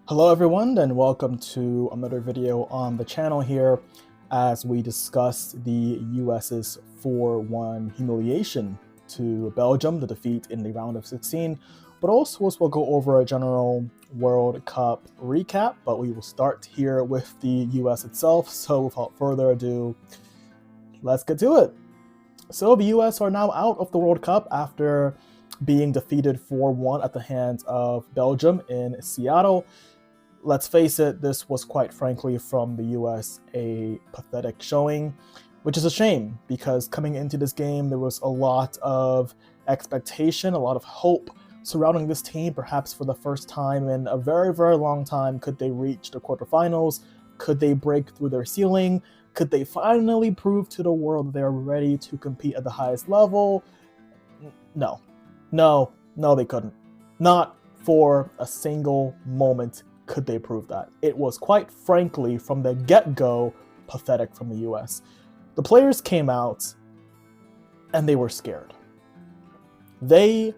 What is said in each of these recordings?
Hello everyone, and welcome to another video on the channel here as we discuss the US's 4-1 humiliation to Belgium, the defeat in the round of 16, but also as we'll go over a general World Cup recap, but we will start here with the US itself. So without further ado, let's get to it. So the US are now out of the World Cup after being defeated 4-1 at the hands of Belgium in Seattle. Let's face it, this was quite frankly from the US a pathetic showing, which is a shame because coming into this game there was a lot of expectation, a lot of hope surrounding this team. Perhaps for the first time in a very, very long time, could they reach the quarterfinals? Could they break through their ceiling? Could they finally prove to the world they're ready to compete at the highest level? No, they couldn't. Not for a single moment could they prove that. It was quite frankly, from the get-go, pathetic from the US. The players came out and they were scared. They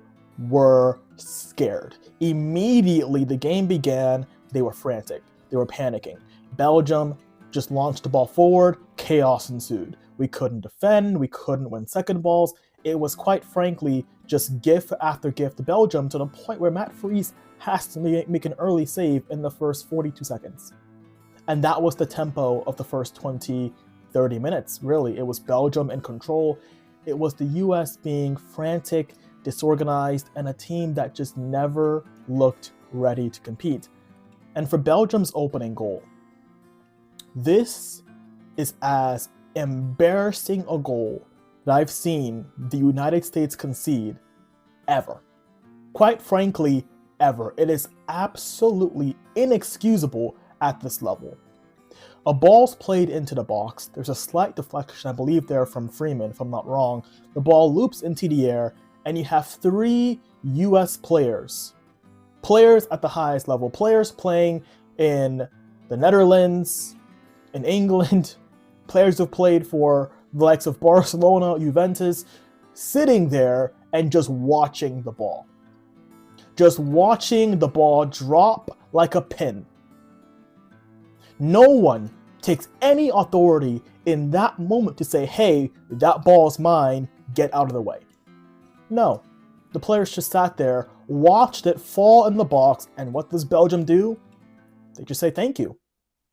were scared. Immediately the game began, they were frantic. They were panicking. Belgium just launched the ball forward, chaos ensued. We couldn't defend, we couldn't win second balls. It was quite frankly just gift after gift to Belgium, to the point where Matt Fries has to make an early save in the first 42 seconds. And that was the tempo of the first 20, 30 minutes, really. It was Belgium in control. It was the US being frantic, disorganized, and a team that just never looked ready to compete. And for Belgium's opening goal, this is as embarrassing a goal that I've seen the United States concede ever. Quite frankly, ever. It is absolutely inexcusable at this level. A ball's played into the box. There's a slight deflection, I believe there from Freeman, if I'm not wrong. The ball loops into the air, and you have three US players at the highest level, players playing in the Netherlands, in England, players who've played for the likes of Barcelona, Juventus, sitting there and just watching the ball. Just watching the ball drop like a pin. No one takes any authority in that moment to say, hey, that ball's mine, get out of the way. No, the players just sat there, watched it fall in the box, and what does Belgium do? They just say thank you.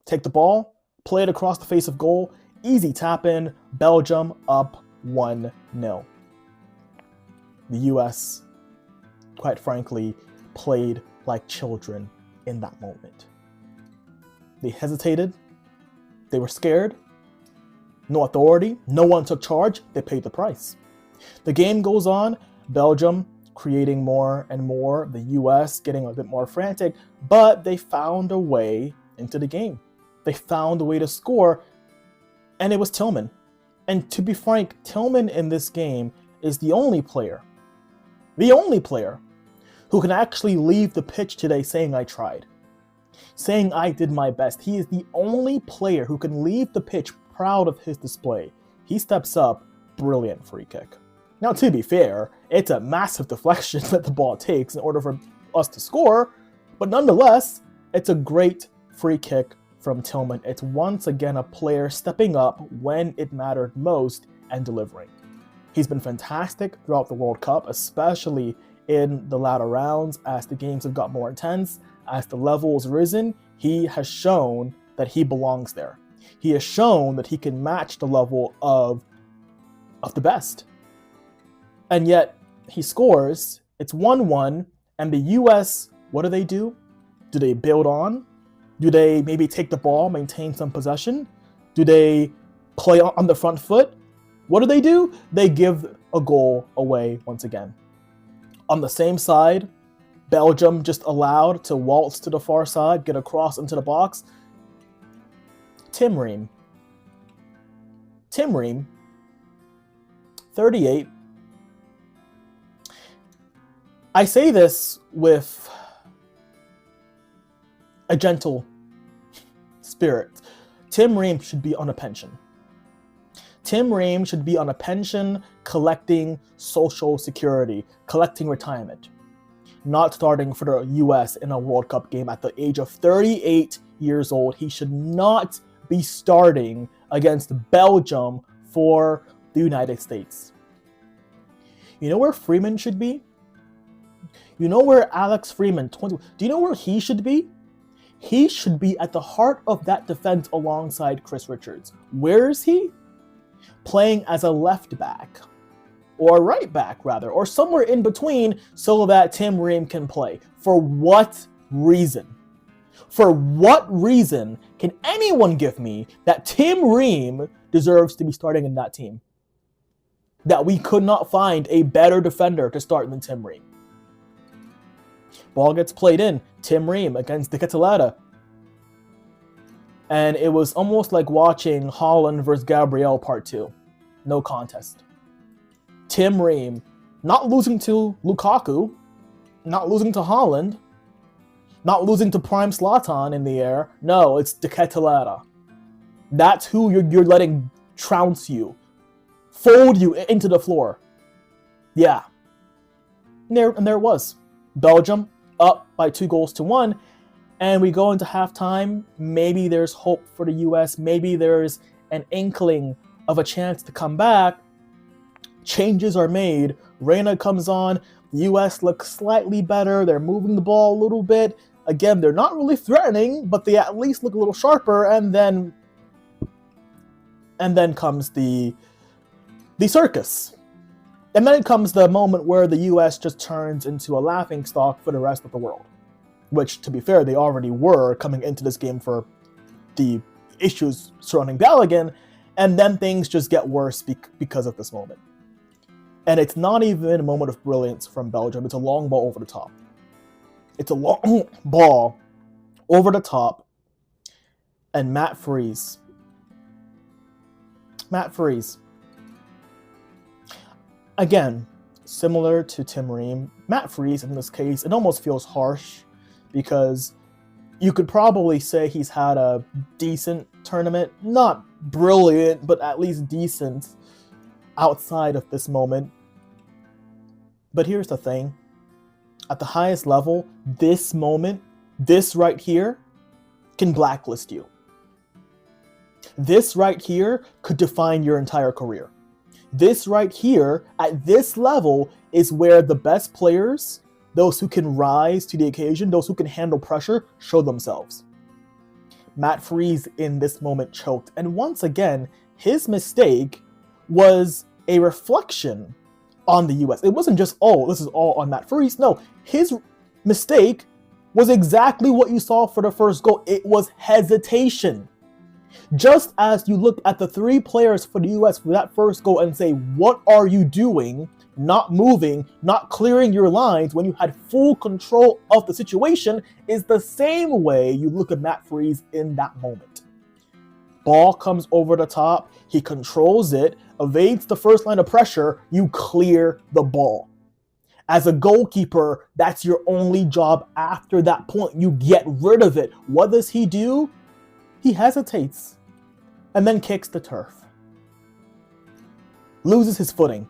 Take the ball, play it across the face of goal, easy tap in, Belgium up 1-0. The US, quite frankly, played like children in that moment. They hesitated, they were scared, no authority, no one took charge, they paid the price. The game goes on, Belgium creating more and more, the US getting a bit more frantic, but they found a way into the game. They found a way to score, and it was Tillman. And to be frank, Tillman in this game is the only player who can actually leave the pitch today saying I tried, saying I did my best. He is the only player who can leave the pitch proud of his display. He steps up, brilliant free kick. Now, to be fair, it's a massive deflection that the ball takes in order for us to score, but nonetheless, it's a great free kick from Tillman. It's once again a player stepping up when it mattered most and delivering. He's been fantastic throughout the World Cup, especially in the latter rounds as the games have got more intense, as the level's risen. He has shown that he belongs there. He has shown that he can match the level of the best. And yet he scores, it's 1-1, and the US, what do? Do they build on? Do they maybe take the ball, maintain some possession? Do they play on the front foot? What do? They give a goal away once again. On the same side, Belgium just allowed to waltz to the far side, get across into the box. Tim Ream, 38. I say this with a gentle spirit. Tim Ream should be on a pension. Tim Ream should be on a pension collecting Social Security, collecting retirement. not starting for the US in a World Cup game at the age of 38 years old. He should not be starting against Belgium for the United States. You know where Freeman should be? You know where Alex Freeman, do you know where he should be? He should be at the heart of that defense alongside Chris Richards. Where is he? Playing as a left back, or a right back rather, or somewhere in between so that Tim Ream can play. For what reason? For what reason can anyone give me that Tim Ream deserves to be starting in that team? That we could not find a better defender to start than Tim Ream. Ball gets played in, Tim Ream against De Ketelaere. And it was almost like watching Haaland versus Gabriel Part 2. No contest. Tim Ream, not losing to Lukaku, not losing to Haaland, not losing to Prime Zlatan in the air. No, it's De Ketelaere. That's who you're letting trounce you, fold you into the floor. Yeah. And there it was. Belgium up by 2-1, and we go into halftime. Maybe there's hope for the US. Maybe there's an inkling of a chance to come back. Changes are made. Reina comes on. The US looks slightly better. They're moving the ball a little bit. Again, they're not really threatening, but they at least look a little sharper. And then comes the circus. And then comes the moment where the US just turns into a laughingstock for the rest of the world. Which, to be fair, they already were coming into this game for the issues surrounding Balogun. And then things just get worse because of this moment. And it's not even a moment of brilliance from Belgium. It's a long ball over the top. It's a long ball over the top. And Matt Freese. Again, similar to Tim Ream, Matt Freese in this case, it almost feels harsh because you could probably say he's had a decent tournament. Not brilliant, but at least decent outside of this moment. But here's the thing. At the highest level, this moment, this right here, can blacklist you. This right here could define your entire career. This right here, at this level, is where the best players, those who can rise to the occasion, those who can handle pressure, show themselves. Matt Freese in this moment choked. And once again, his mistake was a reflection on the US. It wasn't just, oh, this is all on Matt Freese. No, his mistake was exactly what you saw for the first goal. It was hesitation. Just as you look at the three players for the US for that first goal and say, what are you doing? Not moving, not clearing your lines when you had full control of the situation, is the same way you look at Matt Freese in that moment. Ball comes over the top, he controls it, evades the first line of pressure, you clear the ball. As a goalkeeper, that's your only job after that point. You get rid of it. What does he do? He hesitates and then kicks the turf. Loses his footing.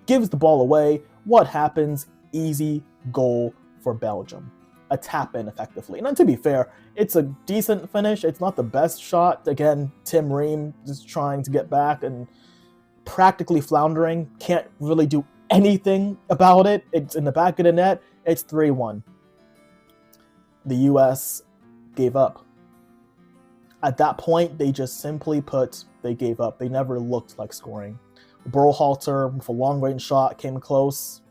Gives the ball away. What happens? Easy goal for Belgium. A tap-in, effectively. And to be fair, it's a decent finish. It's not the best shot. Again, Tim Ream just trying to get back and practically floundering. Can't really do anything about it. It's in the back of the net. It's 3-1. The US gave up. At that point, they just simply they gave up. They never looked like scoring. Berhalter with a long-range shot came close.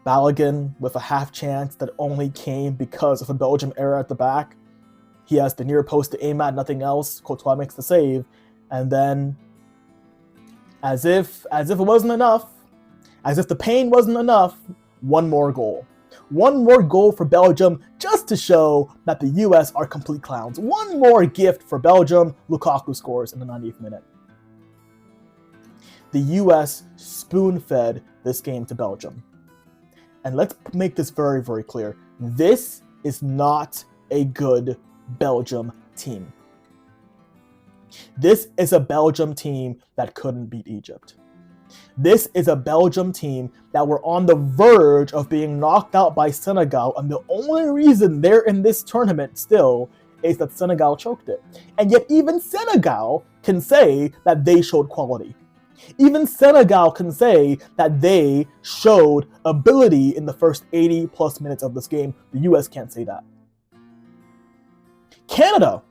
Balogun with a half chance that only came because of a Belgium error at the back. He has the near post to aim at, nothing else. Courtois makes the save. And then, as if it wasn't enough, as if the pain wasn't enough, one more goal. One more goal for Belgium just to show that the US are complete clowns. One more gift for Belgium. Lukaku scores in the 90th minute. The US spoon-fed this game to Belgium. And let's make this very, very clear. This is not a good Belgium team. This is a Belgium team that couldn't beat Egypt. This is a Belgium team that were on the verge of being knocked out by Senegal, and the only reason they're in this tournament still is that Senegal choked it. And yet even Senegal can say that they showed quality. Even Senegal can say that they showed ability in the first 80 plus minutes of this game. The US can't say that. Canada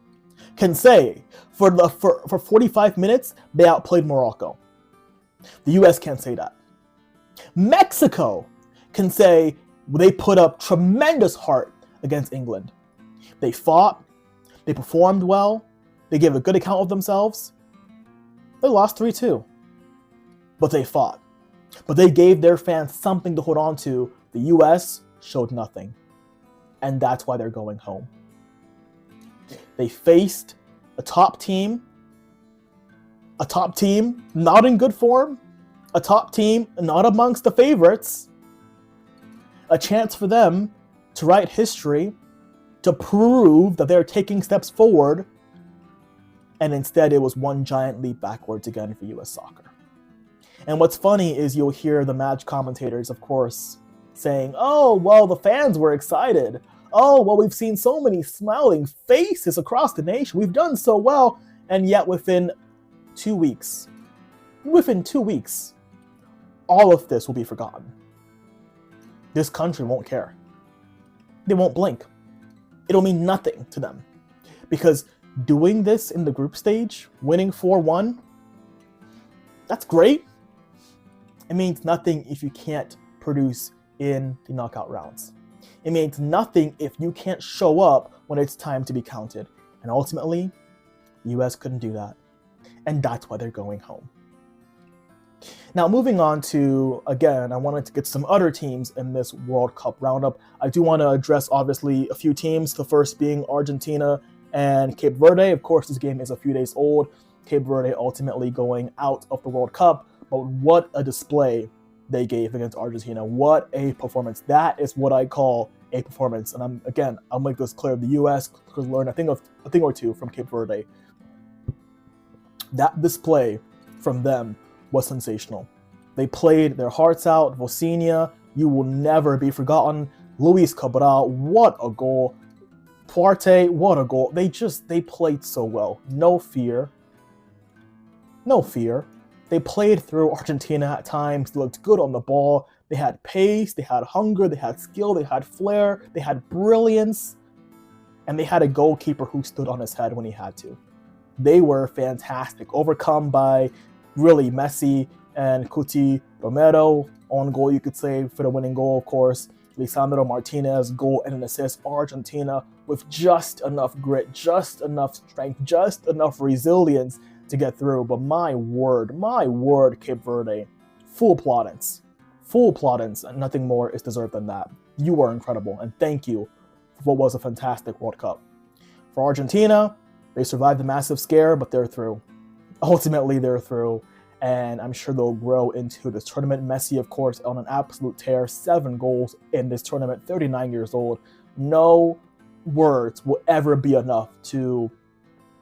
can say for 45 minutes they outplayed Morocco. The US can't say that. Mexico can say they put up tremendous heart against England. They fought, they performed well, they gave a good account of themselves. They lost 3-2. But they fought. But they gave their fans something to hold on to. The US showed nothing. And that's why they're going home. They faced a top team not in good form, a top team not amongst the favorites, a chance for them to write history, to prove that they're taking steps forward, and instead it was one giant leap backwards again for US soccer. And what's funny is you'll hear the match commentators, of course, saying, oh, well, the fans were excited. Oh, well, we've seen so many smiling faces across the nation. We've done so well. And yet within 2 weeks, all of this will be forgotten. This country won't care. They won't blink. It'll mean nothing to them. Because doing this in the group stage, winning 4-1, that's great. It means nothing if you can't produce in the knockout rounds. It means nothing if you can't show up when it's time to be counted. And ultimately, the US couldn't do that. And that's why they're going home. Now, moving on to, again, I wanted to get some other teams in this World Cup roundup. I do want to address, obviously, a few teams, the first being Argentina and Cape Verde. Of course, this game is a few days old. Cape Verde ultimately going out of the World Cup. But what a display they gave against Argentina. What a performance. That is what I call a performance. And I'll make this clear. The US could learn a thing or two from Cape Verde. That display from them was sensational. They played their hearts out. Vocinia, you will never be forgotten. Luis Cabral, what a goal. Duarte, what a goal. They played so well. No fear. They played through Argentina at times. They looked good on the ball. They had pace, they had hunger, they had skill, they had flair, they had brilliance, and they had a goalkeeper who stood on his head when he had to. They were fantastic, overcome by really Messi and Cuti Romero. On goal, you could say, for the winning goal, of course. Lisandro Martinez, goal and an assist. Argentina with just enough grit, just enough strength, just enough resilience to get through. But my word, Cape Verde, full plaudits, and nothing more is deserved than that. You were incredible, and thank you for what was a fantastic World Cup. For Argentina, they survived the massive scare, but they're through. Ultimately, they're through, and I'm sure they'll grow into this tournament. Messi, of course, on an absolute tear, 7 goals in this tournament, 39 years old. No words will ever be enough to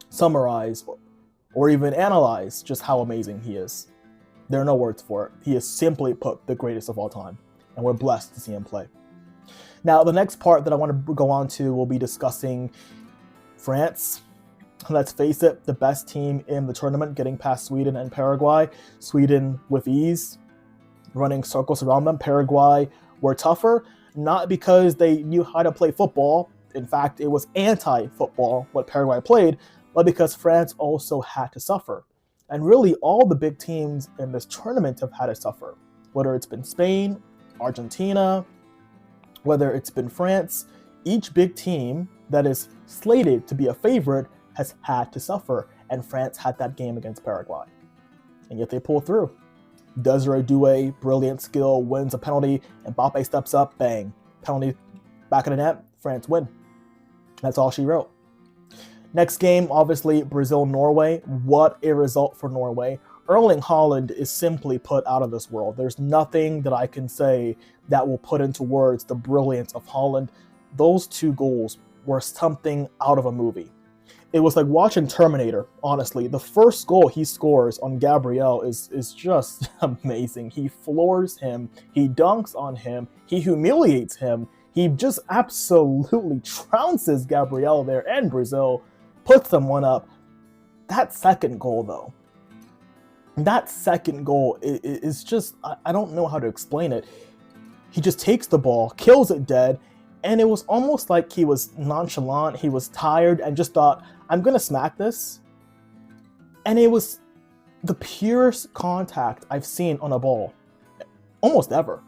summarize or even analyze just how amazing he is. There are no words for it. He is simply put the greatest of all time, and we're blessed to see him play. Now, the next part that I want to go on to will be discussing France. Let's face it, the best team in the tournament, getting past Sweden and Paraguay. Sweden with ease, running circles around them. Paraguay were tougher, not because they knew how to play football. In fact, it was anti-football what Paraguay played, but because France also had to suffer. And really, all the big teams in this tournament have had to suffer. Whether it's been Spain, Argentina, whether it's been France, each big team that is slated to be a favorite has had to suffer. And France had that game against Paraguay. And yet they pull through. Desiree Doué, brilliant skill, wins a penalty. Mbappe steps up, bang. Penalty back of the net, France win. That's all she wrote. Next game, obviously, Brazil-Norway. What a result for Norway. Erling Haaland is simply put out of this world. There's nothing that I can say that will put into words the brilliance of Haaland. Those 2 goals were something out of a movie. It was like watching Terminator, honestly. The first goal he scores on Gabriel is just amazing. He floors him, he dunks on him, he humiliates him, he just absolutely trounces Gabriel there, and Brazil puts them one up. That second goal, though, is just, I don't know how to explain it. He just takes the ball, kills it dead, and it was almost like he was nonchalant, he was tired, and just thought, I'm gonna smack this. And it was the purest contact I've seen on a ball, almost ever.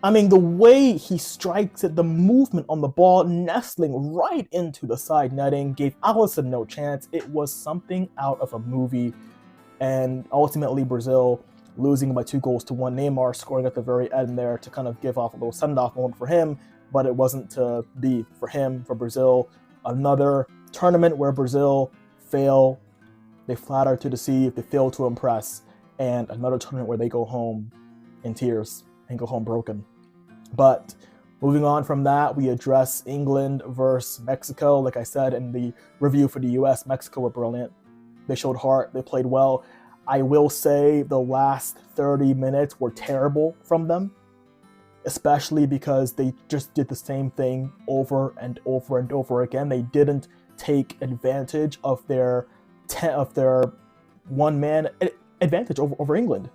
I mean, the way he strikes it, the movement on the ball, nestling right into the side netting, gave Alisson no chance. It was something out of a movie. And ultimately, Brazil losing by 2-1. Neymar scoring at the very end there to kind of give off a little send-off moment for him, but it wasn't to be for him, for Brazil. Another tournament where Brazil fail, they flatter to deceive, they fail to impress, and another tournament where they go home in tears and go home broken. But moving on from that, we address England versus Mexico. Like I said in the review for the US, Mexico were brilliant. They showed heart, they played well. I will say the last 30 minutes were terrible from them, especially because they just did the same thing over and over and over again. They didn't take advantage of their one-man advantage over England.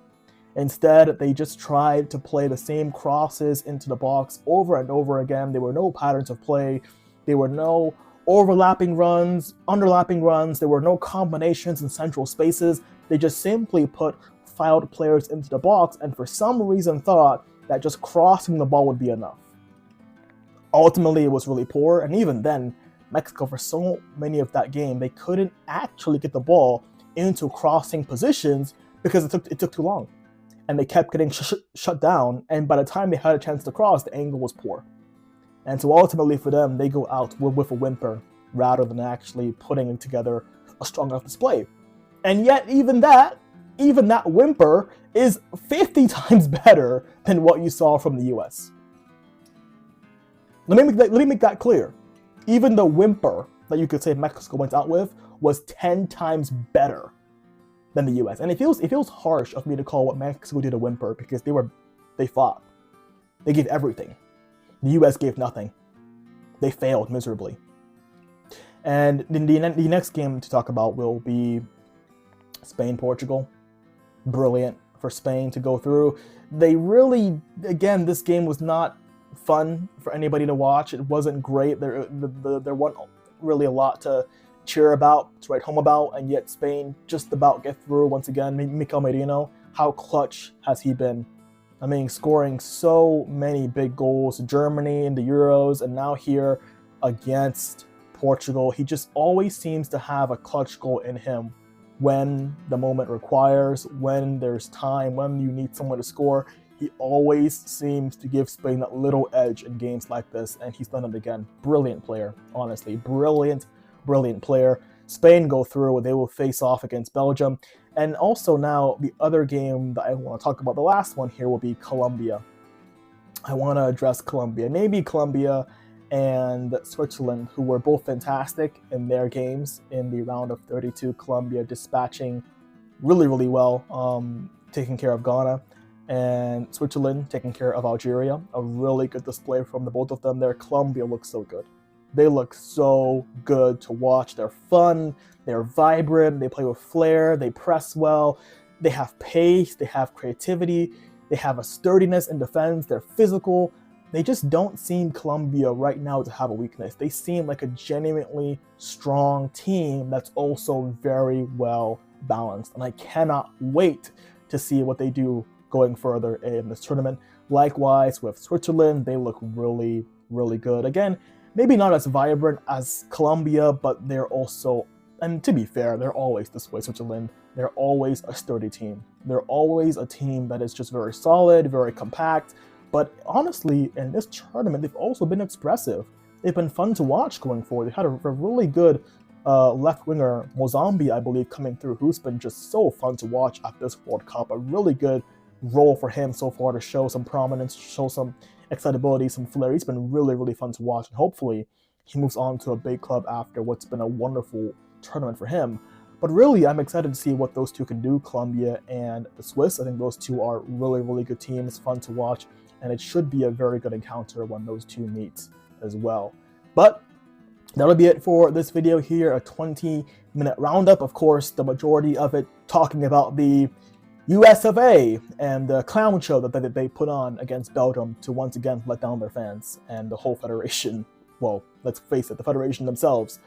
Instead, they just tried to play the same crosses into the box over and over again. There were no patterns of play. There were no overlapping runs, underlapping runs. There were no combinations in central spaces. They just simply put filed players into the box and for some reason thought that just crossing the ball would be enough. Ultimately, it was really poor, and even then, Mexico, for so many of that game, they couldn't actually get the ball into crossing positions because it took too long. And they kept getting shut down, and by the time they had a chance to cross, the angle was poor. And so ultimately for them, they go out with a whimper rather than actually putting together a strong enough display. And yet even that whimper is 50 times better than what you saw from the US. Let me make that clear. Even the whimper that you could say Mexico went out with was 10 times better than the US. And it feels harsh of me to call what Mexico did a whimper because they fought. They gave everything. The US gave nothing. They failed miserably. And the next game to talk about will be Spain-Portugal. Brilliant for Spain to go through. They really, again, this game was not fun for anybody to watch. It wasn't great. There wasn't really a lot to cheer about, to write home about, and yet Spain just about get through once again. Mikel Merino, how clutch has he been? I mean, scoring so many big goals. Germany in the Euros, and now here against Portugal. He just always seems to have a clutch goal in him when the moment requires, when there's time, when you need someone to score. He always seems to give Spain that little edge in games like this, and he's done it again. Brilliant player, honestly. Brilliant player. Spain go through, they will face off against Belgium. And also now, the other game that I want to talk about, the last one here, will be Colombia. I want to address Colombia. Maybe Colombia and Switzerland, who were both fantastic in their games in the round of 32. Colombia dispatching really well, taking care of Ghana. And Switzerland taking care of Algeria. A really good display from the both of them there. Colombia looks so good. They look so good to watch. They're fun, they're vibrant, they play with flair, they press well, they have pace, they have creativity, they have a sturdiness in defense, they're physical. They just don't seem, Colombia right now, to have a weakness. They seem like a genuinely strong team that's also very well balanced. And I cannot wait to see what they do going further in this tournament. Likewise with Switzerland, they look really good. Again, maybe not as vibrant as Colombia, but they're also, and to be fair, they're always this way, Switzerland. They're always a sturdy team. They're always a team that is just very solid, very compact. But honestly, in this tournament, they've also been expressive. They've been fun to watch going forward. They had a really good left winger, Mozambi, I believe, coming through, who's been just so fun to watch at this World Cup. A really good role for him so far to show some prominence, show some excitability, some flair. He's been really fun to watch, and hopefully he moves on to a big club after what's been a wonderful tournament for him. But really, I'm excited to see what those two can do, Colombia and the Swiss. I think those two are really, really good teams, fun to watch, and it should be a very good encounter when those two meet as well. But that'll be it for this video here, a 20-minute roundup. Of course, the majority of it talking about the US of A and the clown show that they put on against Belgium to once again let down their fans, and the whole federation. Well, let's face it, the federation themselves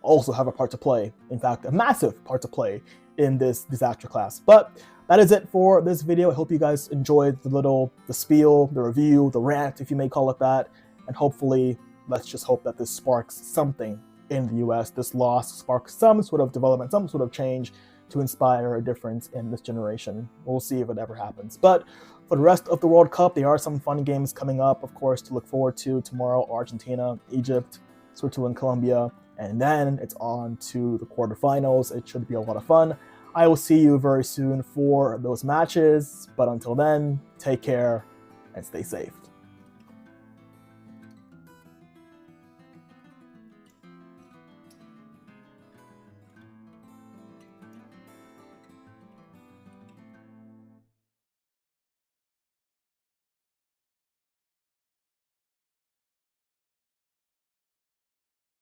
also have a part to play. In fact, a massive part to play in this disaster class. But that is it for this video. I hope you guys enjoyed the spiel, the review, the rant, if you may call it that. And hopefully, let's just hope that this sparks something in the US. This loss sparks some sort of development, some sort of change to inspire a difference in this generation. We'll see if it ever happens. But for the rest of the World Cup, there are some fun games coming up, of course, to look forward to. Tomorrow, Argentina, Egypt, Switzerland, Colombia, and then it's on to the quarterfinals. It should be a lot of fun. I will see you very soon for those matches, but until then, take care and stay safe.